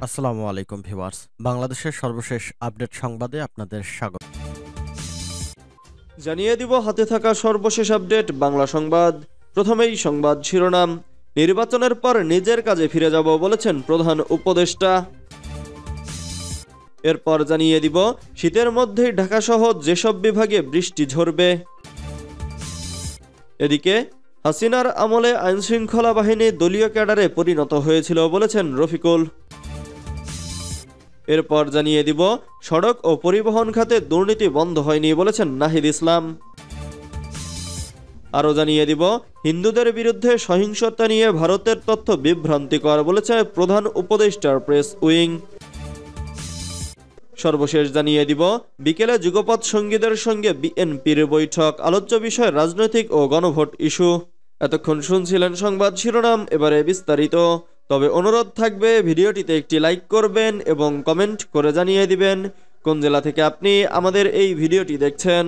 আসসালামু আলাইকুম ভিউয়ার্স, বাংলাদেশের সর্বশেষ আপডেট সংবাদে আপনাদের স্বাগত। জানিয়ে দিব হাতে থাকা সর্বশেষ আপডেট বাংলা সংবাদ। প্রথমেই সংবাদ শিরোনাম। নির্বাচনের পর নিজের কাজে ফিরে যাব বলেছেন প্রধান উপদেষ্টা। এরপর জানিয়ে দিব শীতের মধ্যেই ঢাকাসহ যেসব বিভাগে বৃষ্টি ঝরবে। এদিকে হাসিনার আমলে আইনশৃঙ্খলা বাহিনী দলীয় ক্যাডারে পরিণত হয়েছিল বলেছেন রফিকুল। এরপর জানিয়ে দিব সড়ক ও পরিবহন খাতে দুর্নীতি বন্ধ হয়নি বলেছেন নাহিদ ইসলাম। আরও জানিয়ে দিব হিন্দুদের বিরুদ্ধে সহিংসতা নিয়ে ভারতের তথ্য বিভ্রান্তিকর বলেছে প্রধান উপদেষ্টার প্রেস উইং। সর্বশেষ জানিয়ে দিব বিকেলে যুগপৎ সঙ্গীদের সঙ্গে বিএনপির বৈঠক, আলোচ্য বিষয় রাজনৈতিক ও গণভোট ইস্যু। এতক্ষণ শুনছিলেন সংবাদ শিরোনাম, এবারে বিস্তারিত। তবে অনুরোধ থাকবে ভিডিওটিতে একটি লাইক করবেন এবং কমেন্ট করে জানিয়ে দিবেন কোন জেলা থেকে আপনি আমাদের এই ভিডিওটি দেখছেন।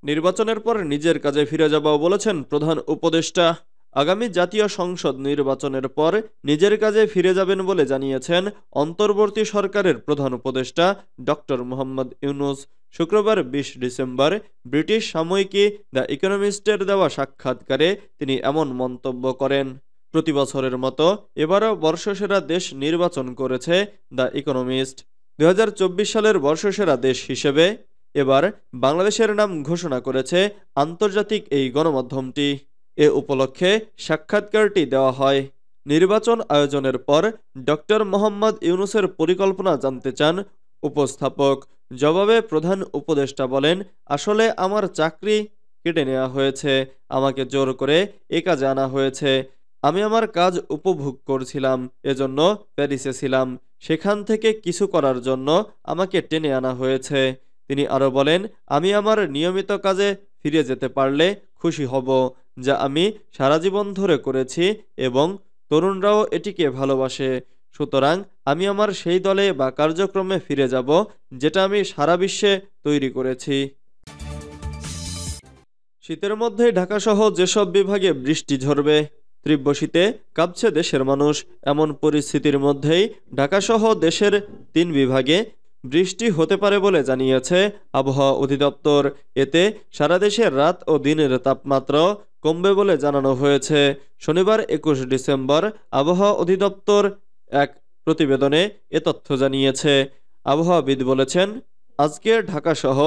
নির্বাচনের পর নিজের কাজে ফিরে যাব বলেছেন প্রধান উপদেষ্টা। আগামী জাতীয় সংসদ নির্বাচনের পর নিজের কাজে ফিরে যাবেন বলে জানিয়েছেন অন্তর্বর্তী সরকারের প্রধান উপদেষ্টা ডক্টর মোহাম্মদ ইউনূস। শুক্রবার ২০ ডিসেম্বর ব্রিটিশ সাময়িকী দ্য ইকোনমিস্টের দেওয়া সাক্ষাৎকারে তিনি এমন মন্তব্য করেন। প্রতি বছরের মতো এবারও বর্ষসেরা দেশ নির্বাচন করেছে দ্য ইকোনমিস্ট। ২০২৪ সালের বর্ষসেরা দেশ হিসেবে এবার বাংলাদেশের নাম ঘোষণা করেছে আন্তর্জাতিক এই গণমাধ্যমটি। এ উপলক্ষে সাক্ষাৎকারটি দেওয়া হয়। নির্বাচন আয়োজনের পর ডক্টর মোহাম্মদ ইউনূসের পরিকল্পনা জানতে চান উপস্থাপক। জবাবে প্রধান উপদেষ্টা বলেন, আসলে আমার চাকরি কেটে নেওয়া হয়েছে, আমাকে জোর করে এ কাজে আনা হয়েছে। আমি আমার কাজ উপভোগ করছিলাম, এজন্য প্যারিসে ছিলাম। সেখান থেকে কিছু করার জন্য আমাকে টেনে আনা হয়েছে। তিনি আরও বলেন, আমি আমার নিয়মিত কাজে ফিরে যেতে পারলে খুশি হব, যা আমি সারা জীবন ধরে করেছি এবং তরুণরাও এটিকে ভালোবাসে। সুতরাং আমি আমার সেই দলে বা কার্যক্রমে ফিরে যাব যেটা আমি সারা বিশ্বে তৈরি করেছি। শীতের মধ্যে ঢাকাসহ যেসব বিভাগে বৃষ্টি ঝরবে। তীব্র শীতে কাঁপছে দেশের মানুষ। এমন পরিস্থিতির মধ্যেই ঢাকাসহ দেশের ৩ বিভাগে বৃষ্টি হতে পারে বলে জানিয়েছে আবহাওয়া অধিদপ্তর। এতে সারা দেশের রাত ও দিনের তাপমাত্রা কমবে বলে জানানো হয়েছে। শনিবার ২১ ডিসেম্বর আবহাওয়া অধিদপ্তর এক প্রতিবেদনে এ তথ্য জানিয়েছে। আবহাওয়াবিদ বলেছেন, আজকে ঢাকাসহ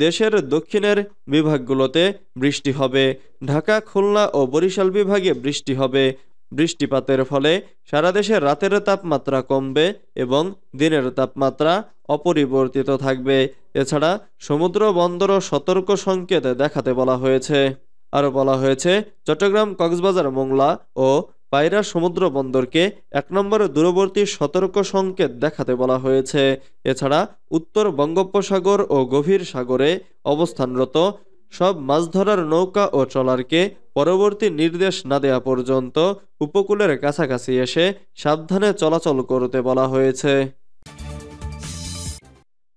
দেশের দক্ষিণের বিভাগগুলোতে বৃষ্টি হবে। ঢাকা, খুলনা ও বরিশাল বিভাগে বৃষ্টি হবে। বৃষ্টিপাতের ফলে সারা দেশে রাতের তাপমাত্রা কমবে এবং দিনের তাপমাত্রা অপরিবর্তিত থাকবে। এছাড়া সমুদ্র বন্দরও সতর্ক সংকেত দেখাতে বলা হয়েছে। আরও বলা হয়েছে, চট্টগ্রাম, কক্সবাজার, মোংলা ও পায়রা সমুদ্র বন্দরকে ১ নম্বর দূরবর্তী সতর্ক সংকেত দেখাতে বলা হয়েছে। এছাড়া উত্তর বঙ্গোপসাগর ও গভীর সাগরে অবস্থানরত সব মাছ ধরার নৌকা ও ট্রলারকে পরবর্তী নির্দেশ না দেওয়া পর্যন্ত উপকূলের কাছাকাছি এসে সাবধানে চলাচল করতে বলা হয়েছে।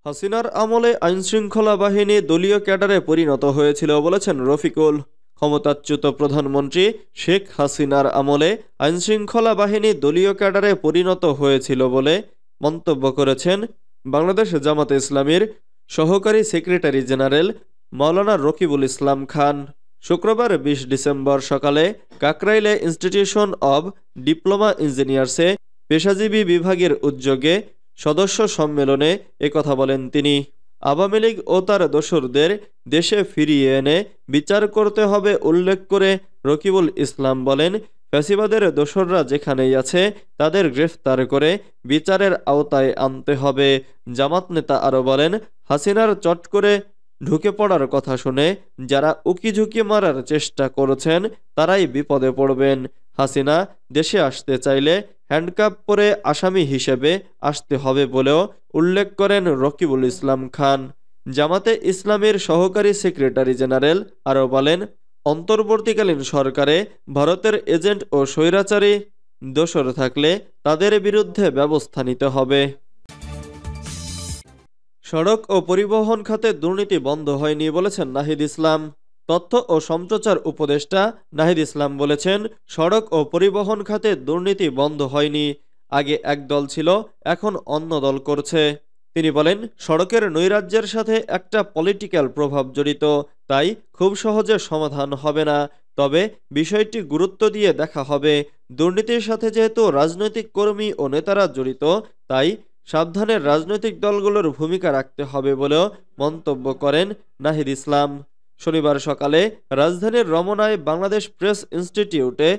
হাসিনার আমলে আইনশৃঙ্খলা বাহিনী দলীয় ক্যাডারে পরিণত হয়েছিল বলেছেন রফিকুল। ক্ষমতাচ্যুত প্রধানমন্ত্রী শেখ হাসিনার আমলে আইনশৃঙ্খলা বাহিনী দলীয় ক্যাডারে পরিণত হয়েছিল বলে মন্তব্য করেছেন বাংলাদেশ জামাতে ইসলামীর সহকারী সেক্রেটারি জেনারেল মাওলানা রকিবুল ইসলাম খান। শুক্রবার ২০ ডিসেম্বর সকালে কাকরাইলে ইনস্টিটিউশন অব ডিপ্লোমা ইঞ্জিনিয়ার্সে পেশাজীবী বিভাগের উদ্যোগে সদস্য সম্মেলনে একথা বলেন তিনি। আওয়ামী লীগ ও তার দোসরদের দেশে ফিরিয়ে এনে বিচার করতে হবে উল্লেখ করে রকিবুল ইসলাম বলেন, ফ্যাসিবাদের দোসররা যেখানেই আছে তাদের গ্রেফতার করে বিচারের আওতায় আনতে হবে। জামাত নেতা আরও বলেন, হাসিনার চট করে ঢুকে পড়ার কথা শুনে যারা উকিঝুঁকি মারার চেষ্টা করছেন তারাই বিপদে পড়বেন। হাসিনা দেশে আসতে চাইলে হ্যান্ডকাপ পরে আসামি হিসেবে আসতে হবে বলেও উল্লেখ করেন রকিবুল ইসলাম খান। জামাতে ইসলামীর সহকারী সেক্রেটারি জেনারেল আরও বলেন, অন্তর্বর্তীকালীন সরকারে ভারতের এজেন্ট ও স্বৈরাচারী দোসর থাকলে তাদের বিরুদ্ধে ব্যবস্থা নিতে হবে। সড়ক ও পরিবহন খাতে দুর্নীতি বন্ধ হয়নি বলেছেন নাহিদ ইসলাম। তথ্য ও সম্প্রচার উপদেষ্টা নাহিদ ইসলাম বলেছেন, সড়ক ও পরিবহন খাতে দুর্নীতি বন্ধ হয়নি। আগে এক দল ছিল, এখন অন্য দল করছে। তিনি বলেন, সড়কের নৈরাজ্যের সাথে একটা পলিটিক্যাল প্রভাব জড়িত, তাই খুব সহজে সমাধান হবে না। তবে বিষয়টি গুরুত্ব দিয়ে দেখা হবে। দুর্নীতির সাথে যেহেতু রাজনৈতিক কর্মী ও নেতারা জড়িত, তাই সাবধানে রাজনৈতিক দলগুলোর ভূমিকা রাখতে হবে বলেও মন্তব্য করেন নাহিদ ইসলাম। শনিবার সকালে রাজধানীর রমনায় বাংলাদেশ প্রেস ইনস্টিটিউটে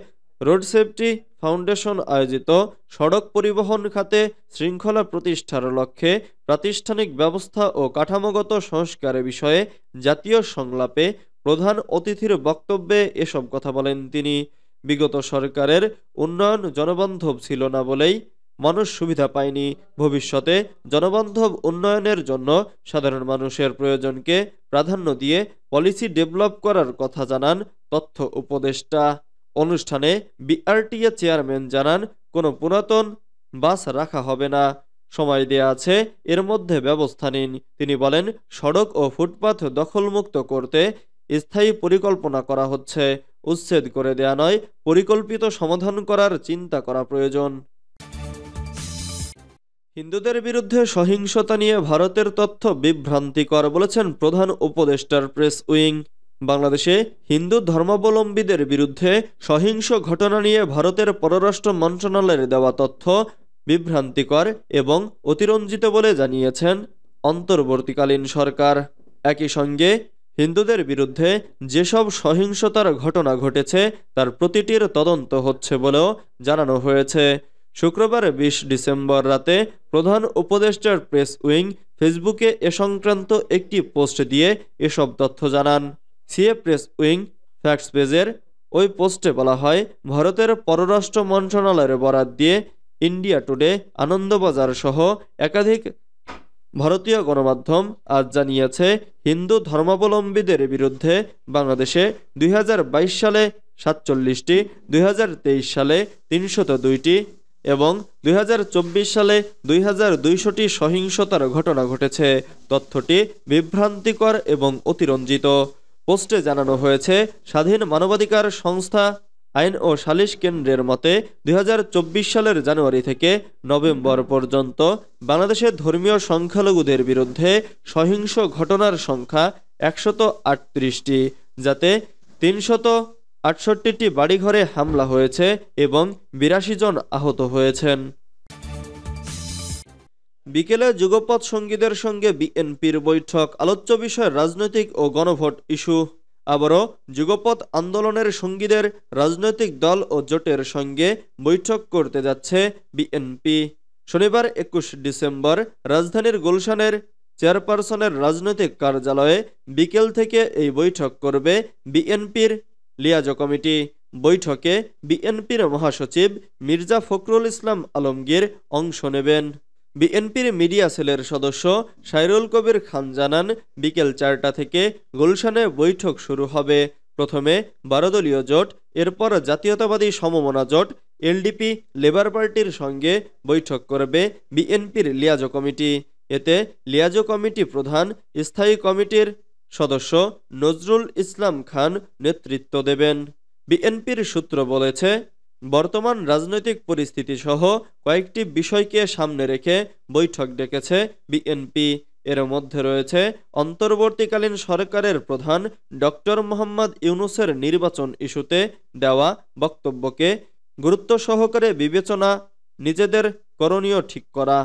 রোড সেফটি ফাউন্ডেশন আয়োজিত সড়ক পরিবহন খাতে শৃঙ্খলা প্রতিষ্ঠার লক্ষ্যে প্রাতিষ্ঠানিক ব্যবস্থা ও কাঠামোগত সংস্কারের বিষয়ে জাতীয় সংলাপে প্রধান অতিথির বক্তব্যে এসব কথা বলেন তিনি। বিগত সরকারের উন্নয়ন জনবান্ধব ছিল না বলেই মানুষ সুবিধা পায়নি। ভবিষ্যতে জনবান্ধব উন্নয়নের জন্য সাধারণ মানুষের প্রয়োজনকে প্রাধান্য দিয়ে পলিসি ডেভেলপ করার কথা জানান তথ্য উপদেষ্টা। অনুষ্ঠানে বিআরটিএ চেয়ারম্যান জানান, কোনো পুরাতন বাস রাখা হবে না, সময় দেয়া আছে, এর মধ্যে ব্যবস্থা নিন। তিনি বলেন, সড়ক ও ফুটপাথ দখলমুক্ত করতে স্থায়ী পরিকল্পনা করা হচ্ছে, উচ্ছেদ করে দেয়া নয়, পরিকল্পিত সমাধান করার চিন্তা করা প্রয়োজন। হিন্দুদের বিরুদ্ধে সহিংসতা নিয়ে ভারতের তথ্য বিভ্রান্তিকর বলেছেন প্রধান উপদেষ্টার প্রেস উইং। বাংলাদেশে হিন্দু ধর্মাবলম্বীদের বিরুদ্ধে সহিংস ঘটনা নিয়ে ভারতের পররাষ্ট্র মন্ত্রণালয়ের দেওয়া তথ্য বিভ্রান্তিকর এবং অতিরঞ্জিত বলে জানিয়েছেন অন্তর্বর্তীকালীন সরকার। একই সঙ্গে হিন্দুদের বিরুদ্ধে যেসব সহিংসতার ঘটনা ঘটেছে তার প্রতিটির তদন্ত হচ্ছে বলেও জানানো হয়েছে। শুক্রবার ২০ ডিসেম্বর রাতে প্রধান উপদেষ্টার প্রেস উইং ফেসবুকে এ সংক্রান্ত একটি পোস্ট দিয়ে এসব তথ্য জানান। সিএ প্রেস উইং ফ্যাক্টস পেজের ওই পোস্টে বলা হয়, ভারতের পররাষ্ট্র মন্ত্রণালয়ের বরাত দিয়ে ইন্ডিয়া টুডে, আনন্দবাজার সহ একাধিক ভারতীয় গণমাধ্যম আজ জানিয়েছে, হিন্দু ধর্মাবলম্বীদের বিরুদ্ধে বাংলাদেশে ২০২২ সালে ৪৭টি, ২০২৩ সালে ৩০২টি এবং ২০২৪ সালে ২২০০টি সহিংসতার ঘটনা ঘটেছে। তথ্যটি বিভ্রান্তিকর এবং অতিরঞ্জিত। পোস্টে জানানো হয়েছে, স্বাধীন মানবাধিকার সংস্থা আইন ও সালিশ কেন্দ্রের মতে ২০২৪ সালের জানুয়ারি থেকে নভেম্বর পর্যন্ত বাংলাদেশের ধর্মীয় সংখ্যালঘুদের বিরুদ্ধে সহিংস ঘটনার সংখ্যা ১৩৮টি, যাতে ৩৬৮টি বাড়িঘরে হামলা হয়েছে এবং ৮২ জন আহত হয়েছেন। বিকেলে যুগপৎ সঙ্গীদের সঙ্গে বিএনপির বৈঠক, আলোচ্য বিষয় রাজনৈতিক ও গণভোট ইস্যু। আবারও যুগপৎ আন্দোলনের সঙ্গীদের রাজনৈতিক দল ও জোটের সঙ্গে বৈঠক করতে যাচ্ছে বিএনপি। শনিবার ২১ ডিসেম্বর রাজধানীর গুলশানের চেয়ারপারসনের রাজনৈতিক কার্যালয়ে বিকেল থেকে এই বৈঠক করবে বিএনপির লিয়াজো কমিটি। বৈঠকে বিএনপির মহাসচিব মির্জা ফখরুল ইসলাম আলমগীর অংশ নেবেন। বিএনপির মিডিয়া সেলের সদস্য সাইরুল কবির খান জানান, বিকেল ৪টা থেকে গুলশানে বৈঠক শুরু হবে। প্রথমে ১২ দলীয় জোট, এরপর জাতীয়তাবাদী সমমনা জোট এলডিপি লেবার পার্টির সঙ্গে বৈঠক করবে বিএনপির লিয়াজো কমিটি। এতে লিয়াজো কমিটি প্রধান স্থায়ী কমিটির সদস্য নজরুল ইসলাম খান নেতৃত্ব দেবেন। বিএনপির সূত্র বলেছে, বর্তমান রাজনৈতিক পরিস্থিতি সহ কয়েকটি বিষয়কে সামনে রেখে বৈঠক ডেকেছে বিএনপি। এর মধ্যে রয়েছে অন্তর্বর্তীকালীন সরকারের প্রধান ডক্টর মোহাম্মদ ইউনূসের নির্বাচন ইস্যুতে দেওয়া বক্তব্যকে গুরুত্ব সহকারে বিবেচনা, নিজেদের করণীয় ঠিক করা।